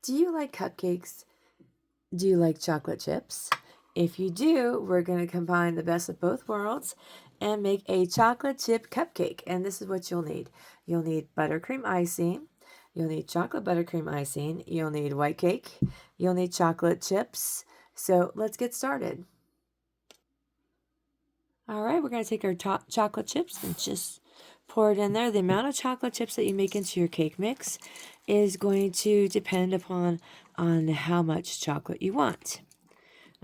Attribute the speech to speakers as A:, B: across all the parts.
A: Do you like cupcakes? Do you like chocolate chips? If you do, we're going to combine the best of both worlds and make a chocolate chip cupcake. And this is what you'll need. You'll need buttercream icing. You'll need chocolate buttercream icing. You'll need white cake. You'll need chocolate chips. So let's get started. All right, we're going to take our chocolate chips and just pour it in there. The amount of chocolate chips that you make into your cake mix is going to depend upon on how much chocolate you want.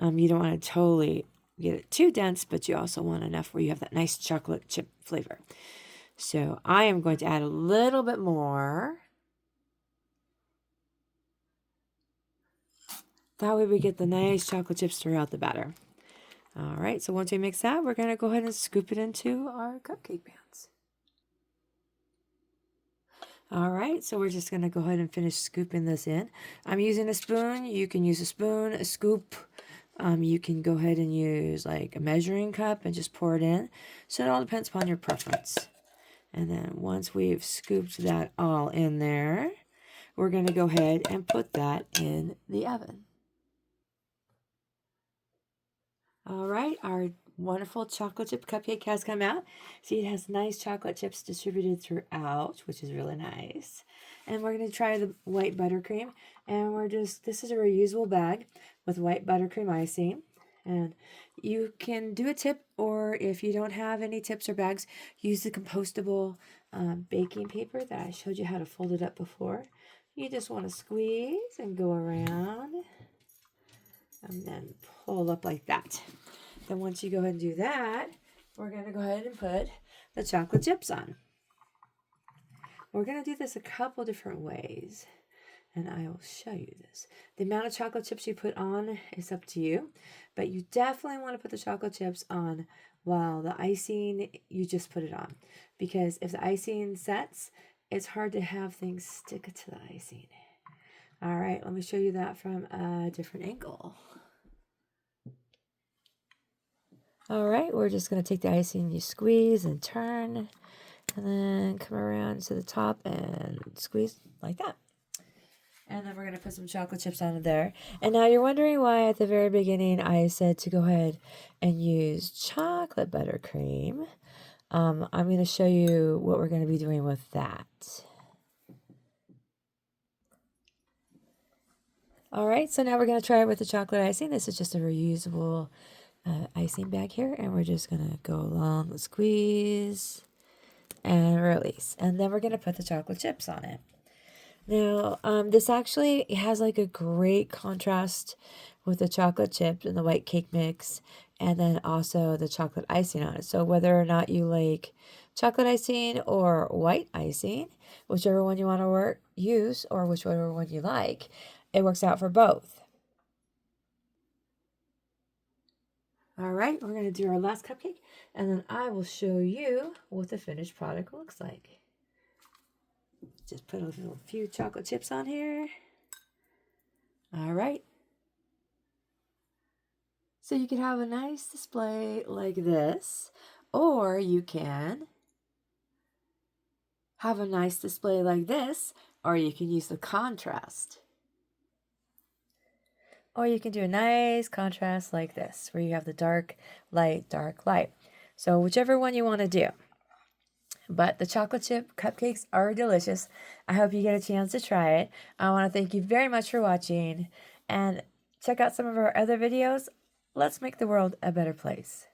A: You don't want to totally get it too dense, but you also want enough where you have that nice chocolate chip flavor. So I am going to add a little bit more. That way we get the nice chocolate chips throughout the batter. All right, so once we mix that, we're going to go ahead and scoop it into our cupcake pans. All right, so we're just going to go ahead and finish scooping this in. I'm using a spoon. You can use a spoon, a scoop. You can go ahead and use like a measuring cup and just pour it in. So it all depends upon your preference. And then once we've scooped that all in there, we're going to go ahead and put that in the oven. All right, our wonderful chocolate chip cupcake has come out. See, it has nice chocolate chips distributed throughout, which is really nice. And we're going to try the white buttercream. And this is a reusable bag with white buttercream icing. And you can do a tip, or if you don't have any tips or bags, use the compostable baking paper that I showed you how to fold it up before. You just want to squeeze and go around and then pull up like that. Then once you go ahead and do that, we're going to go ahead and put the chocolate chips on. We're going to do this a couple different ways, and I will show you this. The amount of chocolate chips you put on is up to you, but you definitely want to put the chocolate chips on while the icing, you just put it on. Because if the icing sets, it's hard to have things stick to the icing. All right, let me show you that from a different angle. All right, we're just going to take the icing, you squeeze and turn, and then come around to the top and squeeze like that. And then we're going to put some chocolate chips on there. And now you're wondering why at the very beginning I said to go ahead and use chocolate buttercream. I'm going to show you what we're going to be doing with that. All right, so now we're going to try it with the chocolate icing. This is just a reusable icing bag here, and we're just going to go along, squeeze, and release. And then we're going to put the chocolate chips on it. Now, this actually has like a great contrast with the chocolate chips and the white cake mix, and then also the chocolate icing on it. So whether or not you like chocolate icing or white icing, whichever one you want to use, or whichever one you like, it works out for both. All right, we're going to do our last cupcake, and then I will show you what the finished product looks like. Just put a few chocolate chips on here. All right. So you can have a nice display like this, or you can have a nice display like this, or you can use the contrast. Or you can do a nice contrast like this, where you have the dark, light, dark, light. So whichever one you want to do. But the chocolate chip cupcakes are delicious. I hope you get a chance to try it. I want to thank you very much for watching. And check out some of our other videos. Let's make the world a better place.